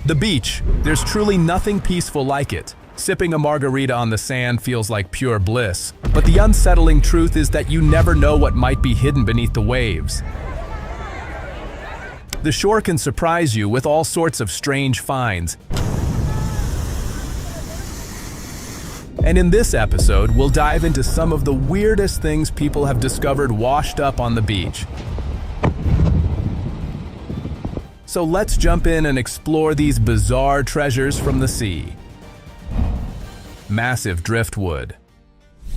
The beach. There's truly nothing peaceful like it. Sipping a margarita on the sand feels like pure bliss. But the unsettling truth is that you never know what might be hidden beneath the waves. The shore can surprise you with all sorts of strange finds. And in this episode, we'll dive into some of the weirdest things people have discovered washed up on the beach. So let's jump in and explore these bizarre treasures from the sea. Massive driftwood.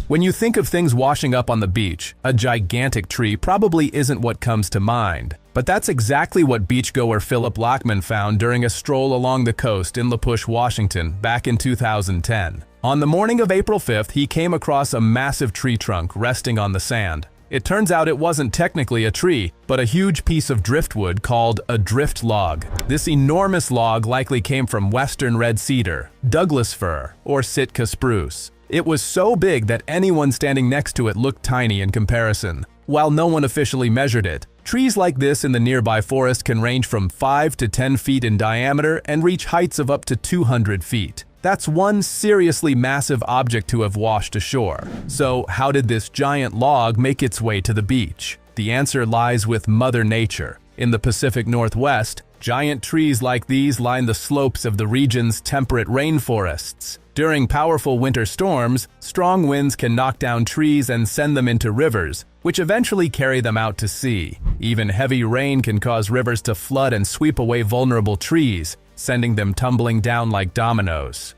When you think of things washing up on the beach, a gigantic tree probably isn't what comes to mind. But that's exactly what beachgoer Philip Lockman found during a stroll along the coast in La Push, Washington, back in 2010. On the morning of April 5th, he came across a massive tree trunk resting on the sand. It turns out it wasn't technically a tree, but a huge piece of driftwood called a drift log. This enormous log likely came from western red cedar, Douglas fir, or Sitka spruce. It was so big that anyone standing next to it looked tiny in comparison. While no one officially measured it, trees like this in the nearby forest can range from 5 to 10 feet in diameter and reach heights of up to 200 feet. That's one seriously massive object to have washed ashore. So how did this giant log make its way to the beach? The answer lies with Mother Nature. In the Pacific Northwest, giant trees like these line the slopes of the region's temperate rainforests. During powerful winter storms, strong winds can knock down trees and send them into rivers, which eventually carry them out to sea. Even heavy rain can cause rivers to flood and sweep away vulnerable trees, sending them tumbling down like dominoes.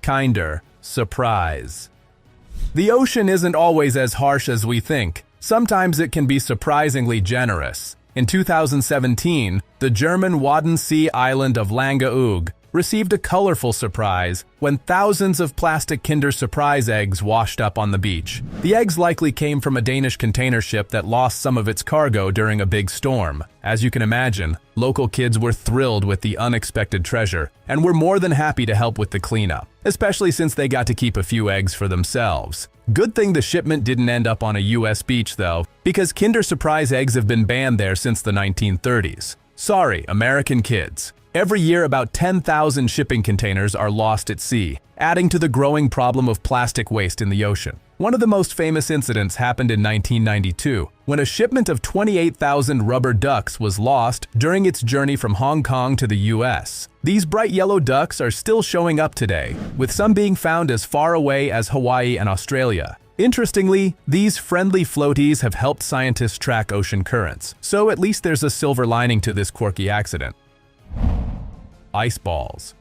Kinder surprise. The ocean isn't always as harsh as we think. Sometimes it can be surprisingly generous. In 2017, the German Wadden-Sea island of Langeoog received a colorful surprise when thousands of plastic Kinder Surprise eggs washed up on the beach. The eggs likely came from a Danish container ship that lost some of its cargo during a big storm. As you can imagine, local kids were thrilled with the unexpected treasure and were more than happy to help with the cleanup, especially since they got to keep a few eggs for themselves. Good thing the shipment didn't end up on a US beach though, because Kinder Surprise eggs have been banned there since the 1930s. Sorry, American kids. Every year, about 10,000 shipping containers are lost at sea, adding to the growing problem of plastic waste in the ocean. One of the most famous incidents happened in 1992, when a shipment of 28,000 rubber ducks was lost during its journey from Hong Kong to the US. These bright yellow ducks are still showing up today, with some being found as far away as Hawaii and Australia. Interestingly, these friendly floaties have helped scientists track ocean currents, so at least there's a silver lining to this quirky accident. Ice balls.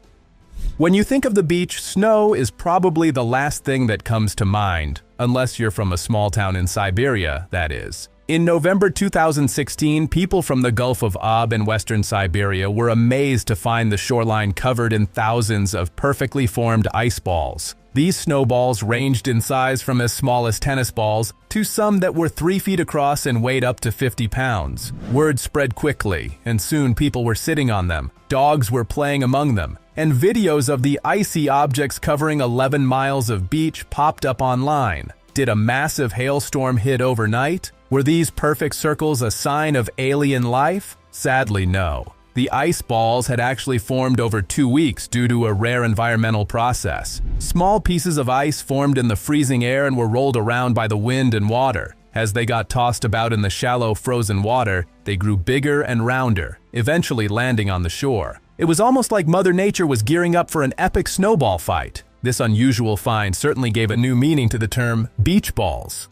When you think of the beach, snow is probably the last thing that comes to mind, unless you're from a small town in Siberia, that is. In November 2016, people from the Gulf of Ob in western Siberia were amazed to find the shoreline covered in thousands of perfectly formed ice balls. These snowballs ranged in size from as small as tennis balls to some that were 3 feet across and weighed up to 50 pounds. Word spread quickly, and soon people were sitting on them. Dogs were playing among them, and videos of the icy objects covering 11 miles of beach popped up online. Did a massive hailstorm hit overnight? Were these perfect circles a sign of alien life? Sadly, no. The ice balls had actually formed over 2 weeks due to a rare environmental process. Small pieces of ice formed in the freezing air and were rolled around by the wind and water. As they got tossed about in the shallow, frozen water, they grew bigger and rounder, eventually landing on the shore. It was almost like Mother Nature was gearing up for an epic snowball fight. This unusual find certainly gave a new meaning to the term beach balls.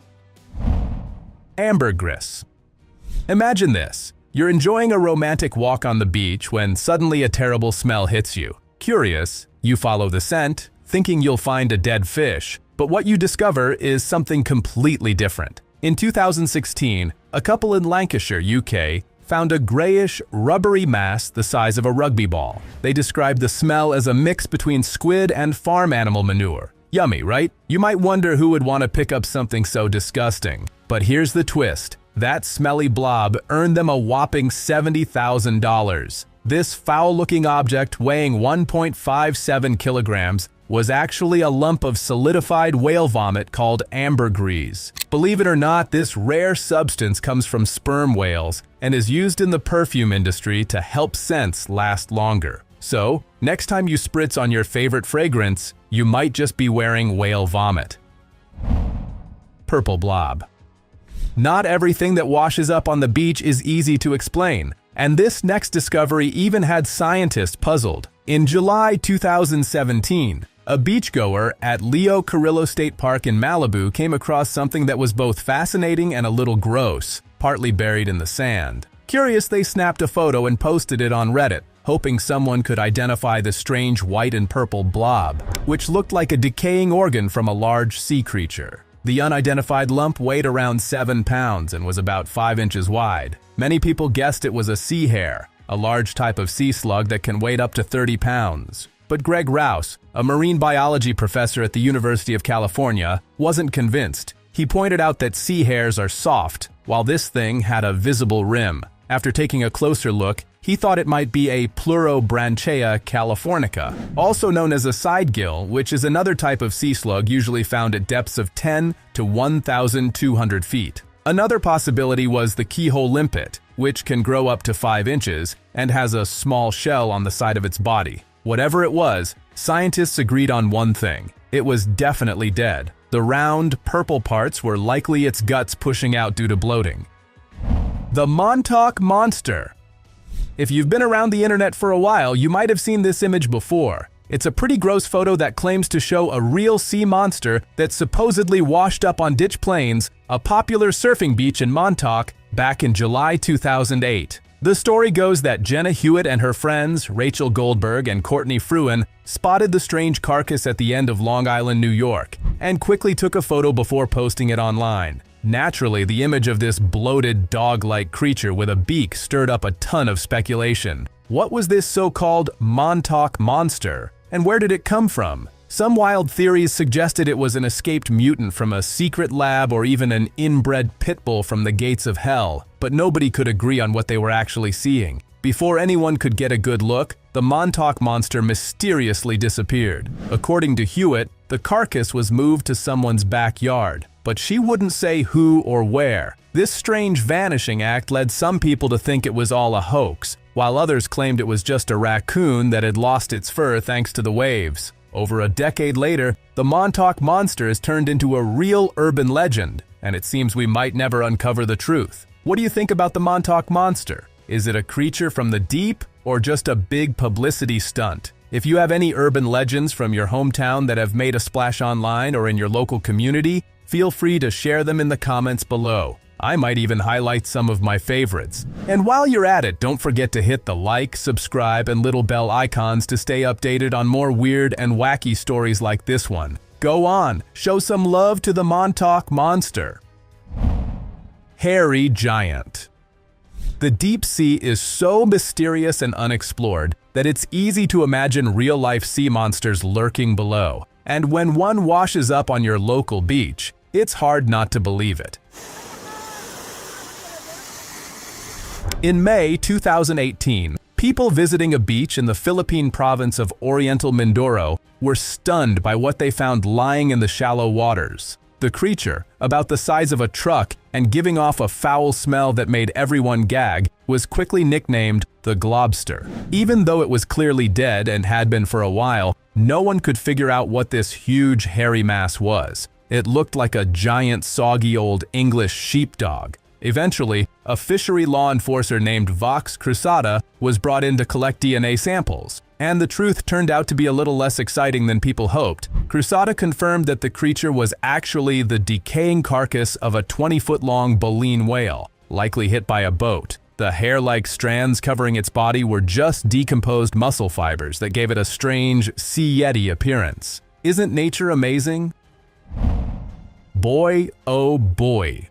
Ambergris. Imagine this. You're enjoying a romantic walk on the beach when suddenly a terrible smell hits you. Curious, you follow the scent, thinking you'll find a dead fish, but what you discover is something completely different. In 2016, a couple in Lancashire, UK, found a grayish, rubbery mass the size of a rugby ball. They described the smell as a mix between squid and farm animal manure. Yummy, right? You might wonder who would want to pick up something so disgusting. But here's the twist. That smelly blob earned them a whopping $70,000. This foul-looking object, weighing 1.57 kilograms, was actually a lump of solidified whale vomit called ambergris. Believe it or not, this rare substance comes from sperm whales and is used in the perfume industry to help scents last longer. So, next time you spritz on your favorite fragrance, you might just be wearing whale vomit. Purple blob. Not everything that washes up on the beach is easy to explain, and this next discovery even had scientists puzzled. In July 2017, a beachgoer at Leo Carrillo State Park in Malibu came across something that was both fascinating and a little gross, partly buried in the sand. Curious, they snapped a photo and posted it on Reddit, hoping someone could identify the strange white and purple blob, which looked like a decaying organ from a large sea creature. The unidentified lump weighed around 7 pounds and was about 5 inches wide. Many people guessed it was a sea hare, a large type of sea slug that can weigh up to 30 pounds. But Greg Rouse, a marine biology professor at the University of California, wasn't convinced. He pointed out that sea hares are soft, while this thing had a visible rim. After taking a closer look, he thought it might be a Pleurobranchia californica, also known as a sidegill, which is another type of sea slug usually found at depths of 10 to 1,200 feet. Another possibility was the keyhole limpet, which can grow up to 5 inches and has a small shell on the side of its body. Whatever it was, scientists agreed on one thing: it was definitely dead. The round, purple parts were likely its guts pushing out due to bloating. The Montauk Monster. If you've been around the internet for a while, you might have seen this image before. It's a pretty gross photo that claims to show a real sea monster that supposedly washed up on Ditch Plains, a popular surfing beach in Montauk, back in July 2008. The story goes that Jenna Hewitt and her friends, Rachel Goldberg and Courtney Fruin, spotted the strange carcass at the end of Long Island, New York, and quickly took a photo before posting it online. Naturally, the image of this bloated, dog-like creature with a beak stirred up a ton of speculation. What was this so-called Montauk Monster, and where did it come from? Some wild theories suggested it was an escaped mutant from a secret lab or even an inbred pit bull from the gates of hell, but nobody could agree on what they were actually seeing. Before anyone could get a good look, the Montauk Monster mysteriously disappeared. According to Hewitt, the carcass was moved to someone's backyard, but she wouldn't say who or where. This strange vanishing act led some people to think it was all a hoax, while others claimed it was just a raccoon that had lost its fur thanks to the waves. Over a decade later, the Montauk Monster has turned into a real urban legend, and it seems we might never uncover the truth. What do you think about the Montauk Monster? Is it a creature from the deep, or just a big publicity stunt? If you have any urban legends from your hometown that have made a splash online or in your local community, feel free to share them in the comments below. I might even highlight some of my favorites. And while you're at it, don't forget to hit the like, subscribe, and little bell icons to stay updated on more weird and wacky stories like this one. Go on, show some love to the Montauk Monster. Hairy Giant. The deep sea is so mysterious and unexplored that it's easy to imagine real-life sea monsters lurking below. And when one washes up on your local beach, it's hard not to believe it. In May 2018, people visiting a beach in the Philippine province of Oriental Mindoro were stunned by what they found lying in the shallow waters. The creature, about the size of a truck and giving off a foul smell that made everyone gag, was quickly nicknamed the Globster. Even though it was clearly dead and had been for a while, no one could figure out what this huge hairy mass was. It looked like a giant soggy old English sheepdog. Eventually, a fishery law enforcer named Vox Cruzada was brought in to collect DNA samples. And the truth turned out to be a little less exciting than people hoped. Cruzada confirmed that the creature was actually the decaying carcass of a 20-foot-long baleen whale, likely hit by a boat. The hair-like strands covering its body were just decomposed muscle fibers that gave it a strange sea yeti appearance. Isn't nature amazing? Boy, oh boy.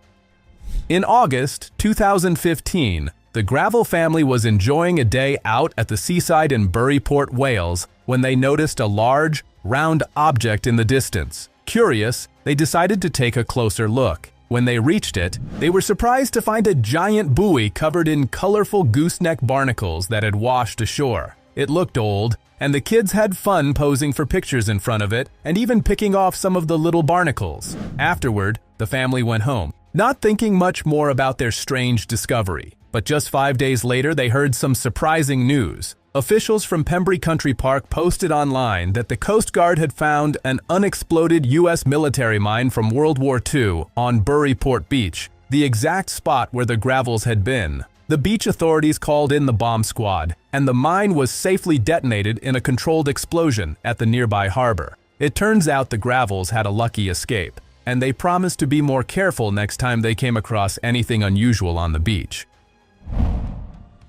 In August 2015, the Gravel family was enjoying a day out at the seaside in Buryport, Wales, when they noticed a large, round object in the distance. Curious, they decided to take a closer look. When they reached it, they were surprised to find a giant buoy covered in colorful gooseneck barnacles that had washed ashore. It looked old, and the kids had fun posing for pictures in front of it and even picking off some of the little barnacles. Afterward, the family went home, not thinking much more about their strange discovery. But just 5 days later, they heard some surprising news. Officials from Pembrey Country Park posted online that the Coast Guard had found an unexploded U.S. military mine from World War II on Buryport Beach, the exact spot where the gravels had been. The beach authorities called in the bomb squad, and the mine was safely detonated in a controlled explosion at the nearby harbor. It turns out the gravels had a lucky escape, and they promised to be more careful next time they came across anything unusual on the beach.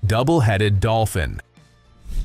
Double-headed dolphin.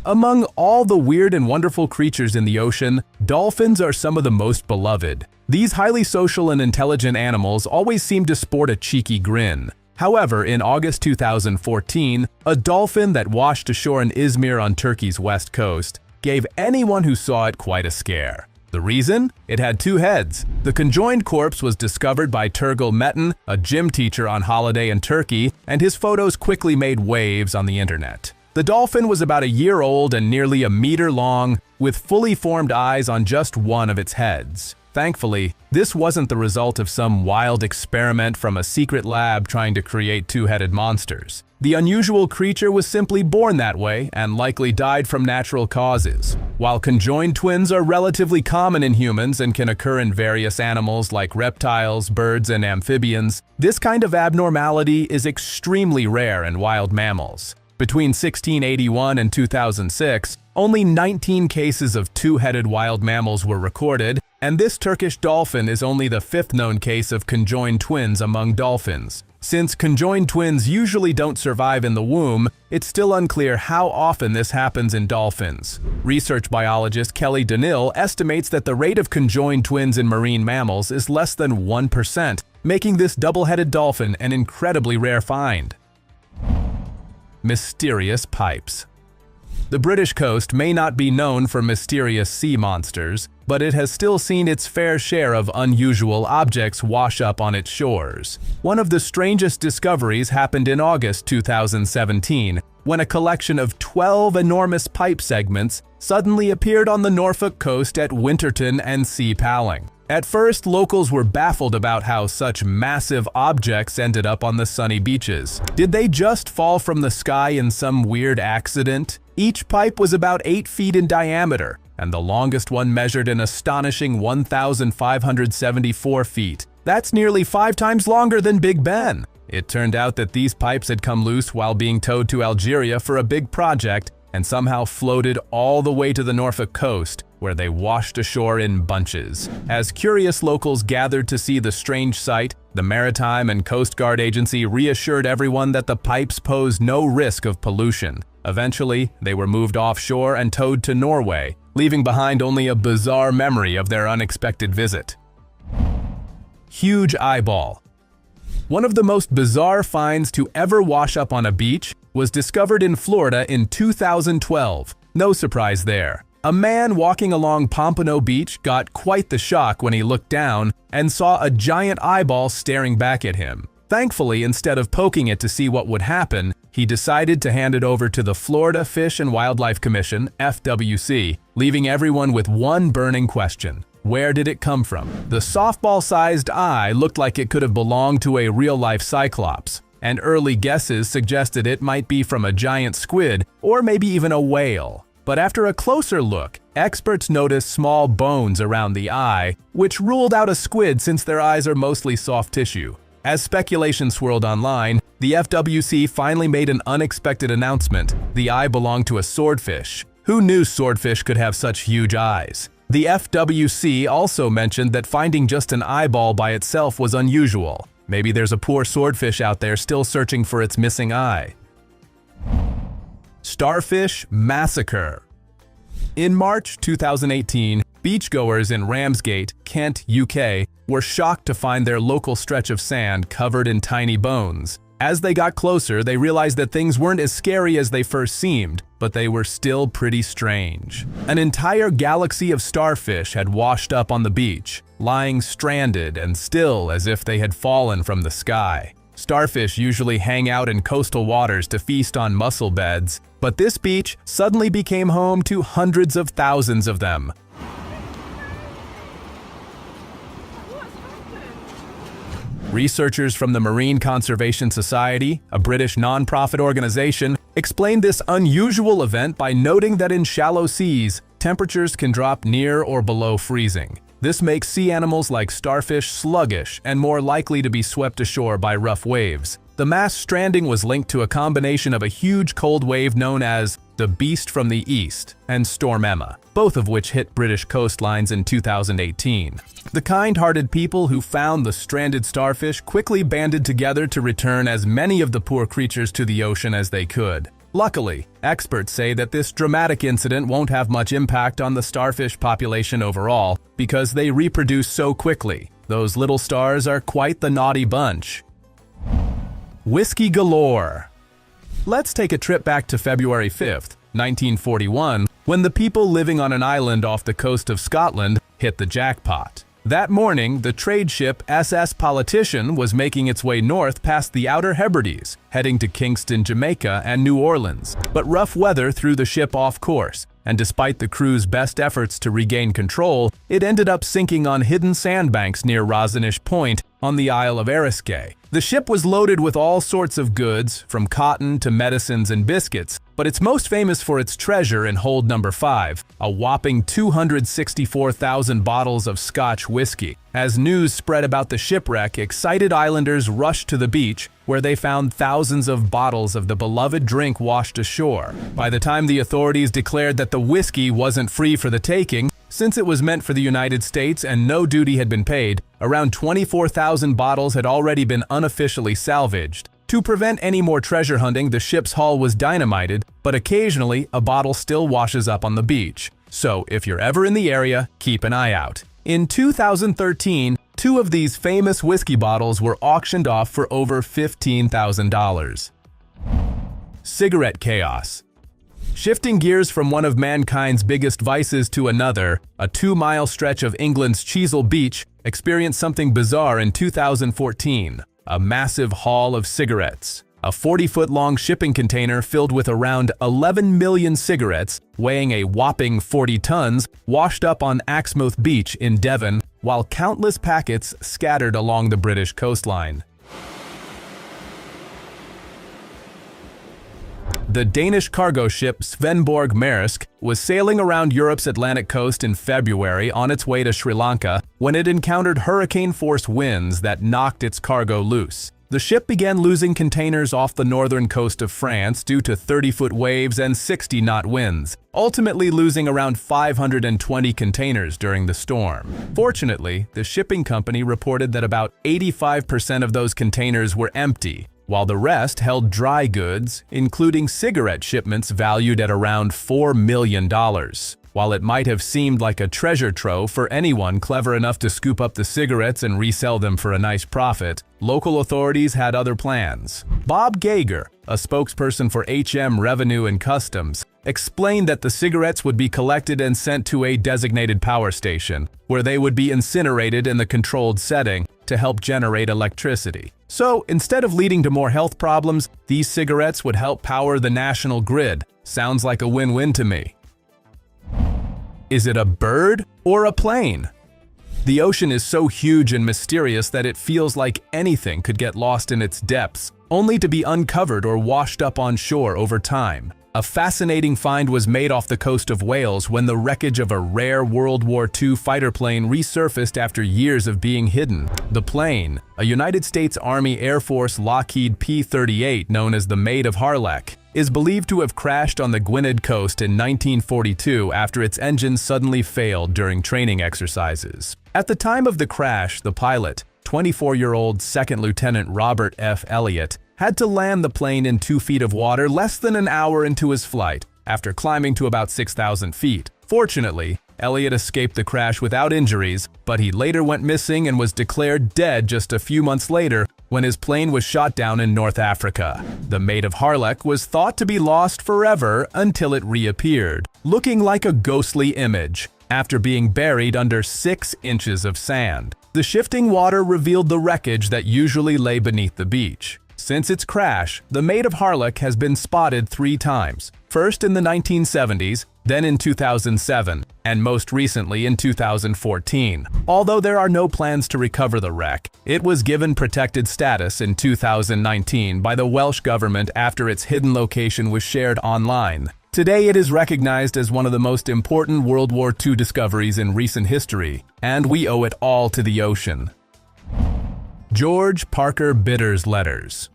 Among all the weird and wonderful creatures in the ocean, dolphins are some of the most beloved. These highly social and intelligent animals always seem to sport a cheeky grin. However, in August 2014, a dolphin that washed ashore in Izmir on Turkey's west coast gave anyone who saw it quite a scare. The reason? It had 2 heads. The conjoined corpse was discovered by Turgul Metin, a gym teacher on holiday in Turkey, and his photos quickly made waves on the internet. The dolphin was about a year old and nearly a meter long, with fully formed eyes on just one of its heads. Thankfully, this wasn't the result of some wild experiment from a secret lab trying to create 2-headed monsters. The unusual creature was simply born that way and likely died from natural causes. While conjoined twins are relatively common in humans and can occur in various animals like reptiles, birds, and amphibians, this kind of abnormality is extremely rare in wild mammals. Between 1681 and 2006, only 19 cases of 2-headed wild mammals were recorded, and this Turkish dolphin is only the 5th known case of conjoined twins among dolphins. Since conjoined twins usually don't survive in the womb, it's still unclear how often this happens in dolphins. Research biologist Kelly Danil estimates that the rate of conjoined twins in marine mammals is less than 1%, making this double-headed dolphin an incredibly rare find. Mysterious pipes. The British coast may not be known for mysterious sea monsters, but it has still seen its fair share of unusual objects wash up on its shores. One of the strangest discoveries happened in August 2017, when a collection of 12 enormous pipe segments suddenly appeared on the Norfolk coast at Winterton and Sea Palling. At first, locals were baffled about how such massive objects ended up on the sunny beaches. Did they just fall from the sky in some weird accident? Each pipe was about 8 feet in diameter, and the longest one measured an astonishing 1,574 feet. That's nearly 5 times longer than Big Ben. It turned out that these pipes had come loose while being towed to Algeria for a big project and somehow floated all the way to the Norfolk coast, where they washed ashore in bunches. As curious locals gathered to see the strange sight, the Maritime and Coast Guard Agency reassured everyone that the pipes posed no risk of pollution. Eventually, they were moved offshore and towed to Norway, leaving behind only a bizarre memory of their unexpected visit. Huge eyeball. One of the most bizarre finds to ever wash up on a beach was discovered in Florida in 2012. No surprise there. A man walking along Pompano Beach got quite the shock when he looked down and saw a giant eyeball staring back at him. Thankfully, instead of poking it to see what would happen, he decided to hand it over to the Florida Fish and Wildlife Commission, FWC, leaving everyone with one burning question. Where did it come from? The softball-sized eye looked like it could have belonged to a real-life cyclops, and early guesses suggested it might be from a giant squid or maybe even a whale. But after a closer look, experts noticed small bones around the eye, which ruled out a squid since their eyes are mostly soft tissue. As speculation swirled online, the FWC finally made an unexpected announcement. The eye belonged to a swordfish. Who knew swordfish could have such huge eyes? The FWC also mentioned that finding just an eyeball by itself was unusual. Maybe there's a poor swordfish out there still searching for its missing eye. Starfish massacre. In March 2018, beachgoers in Ramsgate, Kent, UK, were shocked to find their local stretch of sand covered in tiny bones. As they got closer, they realized that things weren't as scary as they first seemed, but they were still pretty strange. An entire galaxy of starfish had washed up on the beach, lying stranded and still as if they had fallen from the sky. Starfish usually hang out in coastal waters to feast on mussel beds, but this beach suddenly became home to hundreds of thousands of them. Researchers from the Marine Conservation Society, a British non-profit organization, explained this unusual event by noting that in shallow seas, temperatures can drop near or below freezing. This makes sea animals like starfish sluggish and more likely to be swept ashore by rough waves. The mass stranding was linked to a combination of a huge cold wave known as the Beast from the East and Storm Emma, both of which hit British coastlines in 2018. The kind-hearted people who found the stranded starfish quickly banded together to return as many of the poor creatures to the ocean as they could. Luckily, experts say that this dramatic incident won't have much impact on the starfish population overall because they reproduce so quickly. Those little stars are quite the naughty bunch. Whiskey galore. Let's take a trip back to February 5th, 1941, when the people living on an island off the coast of Scotland hit the jackpot. That morning, the trade ship SS Politician was making its way north past the Outer Hebrides, heading to Kingston, Jamaica and New Orleans. But rough weather threw the ship off course, and despite the crew's best efforts to regain control, it ended up sinking on hidden sandbanks near Rosenish Point on the Isle of Eriskay. The ship was loaded with all sorts of goods, from cotton to medicines and biscuits, but it's most famous for its treasure in hold number 5, a whopping 264,000 bottles of Scotch whiskey. As news spread about the shipwreck, excited islanders rushed to the beach, where they found thousands of bottles of the beloved drink washed ashore. By the time the authorities declared that the whiskey wasn't free for the taking, since it was meant for the United States and no duty had been paid, around 24,000 bottles had already been unofficially salvaged. To prevent any more treasure hunting, the ship's hull was dynamited, but occasionally a bottle still washes up on the beach. So if you're ever in the area, keep an eye out. In 2013, 2 of these famous whiskey bottles were auctioned off for over $15,000. Cigarette chaos. Shifting gears from one of mankind's biggest vices to another, a 2-mile stretch of England's Chesil Beach experienced something bizarre in 2014. A massive haul of cigarettes. A 40-foot-long shipping container filled with around 11 million cigarettes, weighing a whopping 40 tons, washed up on Axmouth Beach in Devon, while countless packets scattered along the British coastline. The Danish cargo ship Svendborg Maersk was sailing around Europe's Atlantic coast in February on its way to Sri Lanka when it encountered hurricane-force winds that knocked its cargo loose. The ship began losing containers off the northern coast of France due to 30-foot waves and 60-knot winds, ultimately losing around 520 containers during the storm. Fortunately, the shipping company reported that about 85% of those containers were empty, while the rest held dry goods, including cigarette shipments valued at around $4 million. While it might have seemed like a treasure trove for anyone clever enough to scoop up the cigarettes and resell them for a nice profit, local authorities had other plans. Bob Gager, a spokesperson for HM Revenue and Customs, explained that the cigarettes would be collected and sent to a designated power station, where they would be incinerated in the controlled setting to help generate electricity. So, instead of leading to more health problems, these cigarettes would help power the national grid. Sounds like a win-win to me. Is it a bird or a plane? The ocean is so huge and mysterious that it feels like anything could get lost in its depths, only to be uncovered or washed up on shore over time. A fascinating find was made off the coast of Wales when the wreckage of a rare World War II fighter plane resurfaced after years of being hidden. The plane, a United States Army Air Force Lockheed P-38 known as the Maid of Harlech, is believed to have crashed on the Gwynedd coast in 1942 after its engine suddenly failed during training exercises. At the time of the crash, the pilot, 24-year-old Second Lieutenant Robert F. Elliott, had to land the plane in 2 feet of water less than an hour into his flight, after climbing to about 6,000 feet. Fortunately, Elliott escaped the crash without injuries, but he later went missing and was declared dead just a few months later when his plane was shot down in North Africa. The Maid of Harlech was thought to be lost forever until it reappeared, looking like a ghostly image, after being buried under 6 inches of sand. The shifting water revealed the wreckage that usually lay beneath the beach. Since its crash, the Maid of Harlech has been spotted 3 times, first in the 1970s, then in 2007, and most recently in 2014. Although there are no plans to recover the wreck, it was given protected status in 2019 by the Welsh government after its hidden location was shared online. Today it is recognized as one of the most important World War II discoveries in recent history, and we owe it all to the ocean. George Parker Bitter's letters.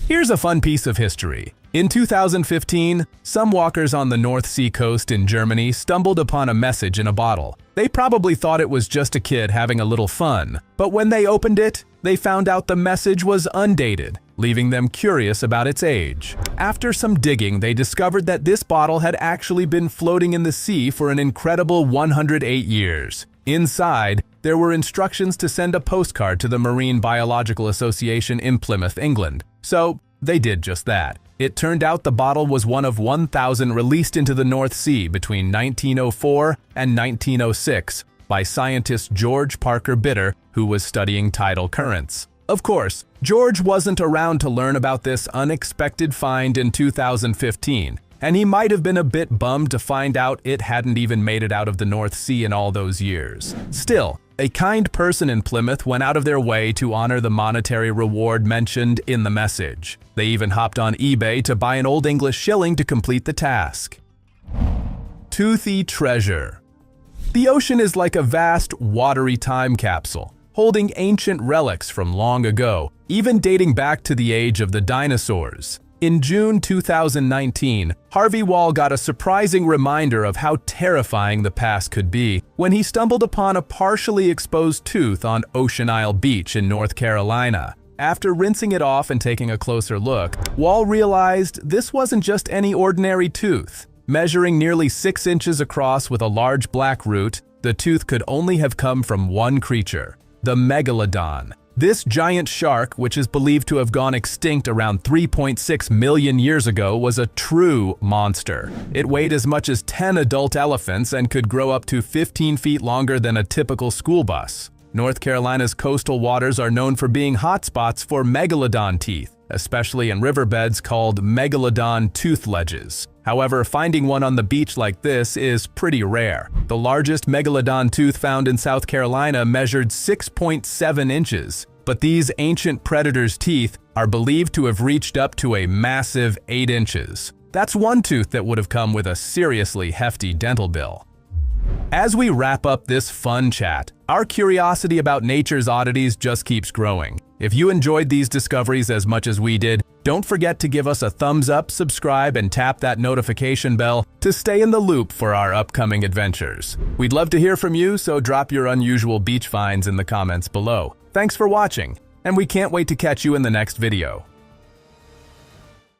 Here's a fun piece of history. In 2015, some walkers on the North Sea coast in Germany stumbled upon a message in a bottle. They probably thought it was just a kid having a little fun, but when they opened it, they found out the message was undated, leaving them curious about its age. After some digging, they discovered that this bottle had actually been floating in the sea for an incredible 108 years. Inside, there were instructions to send a postcard to the Marine Biological Association in Plymouth, England. So, they did just that. It turned out the bottle was one of 1,000 released into the North Sea between 1904 and 1906 by scientist George Parker Bitter, who was studying tidal currents. Of course, George wasn't around to learn about this unexpected find in 2015, and he might have been a bit bummed to find out it hadn't even made it out of the North Sea in all those years. Still, a kind person in Plymouth went out of their way to honor the monetary reward mentioned in the message. They even hopped on eBay to buy an Old English shilling to complete the task. Toothy treasure. The ocean is like a vast, watery time capsule, holding ancient relics from long ago, even dating back to the age of the dinosaurs. In June 2019, Harvey Wall got a surprising reminder of how terrifying the past could be when he stumbled upon a partially exposed tooth on Ocean Isle Beach in North Carolina. After rinsing it off and taking a closer look, Wall realized this wasn't just any ordinary tooth. Measuring nearly 6 inches across with a large black root, the tooth could only have come from one creature, the megalodon. This giant shark, which is believed to have gone extinct around 3.6 million years ago, was a true monster. It weighed as much as 10 adult elephants and could grow up to 15 feet longer than a typical school bus. North Carolina's coastal waters are known for being hotspots for megalodon teeth, especially in riverbeds called megalodon tooth ledges. However, finding one on the beach like this is pretty rare. The largest megalodon tooth found in South Carolina measured 6.7 inches, but these ancient predators' teeth are believed to have reached up to a massive 8 inches. That's one tooth that would have come with a seriously hefty dental bill. As we wrap up this fun chat, our curiosity about nature's oddities just keeps growing. If you enjoyed these discoveries as much as we did, don't forget to give us a thumbs up, subscribe, and tap that notification bell to stay in the loop for our upcoming adventures. We'd love to hear from you, so drop your unusual beach finds in the comments below. Thanks for watching, and we can't wait to catch you in the next video.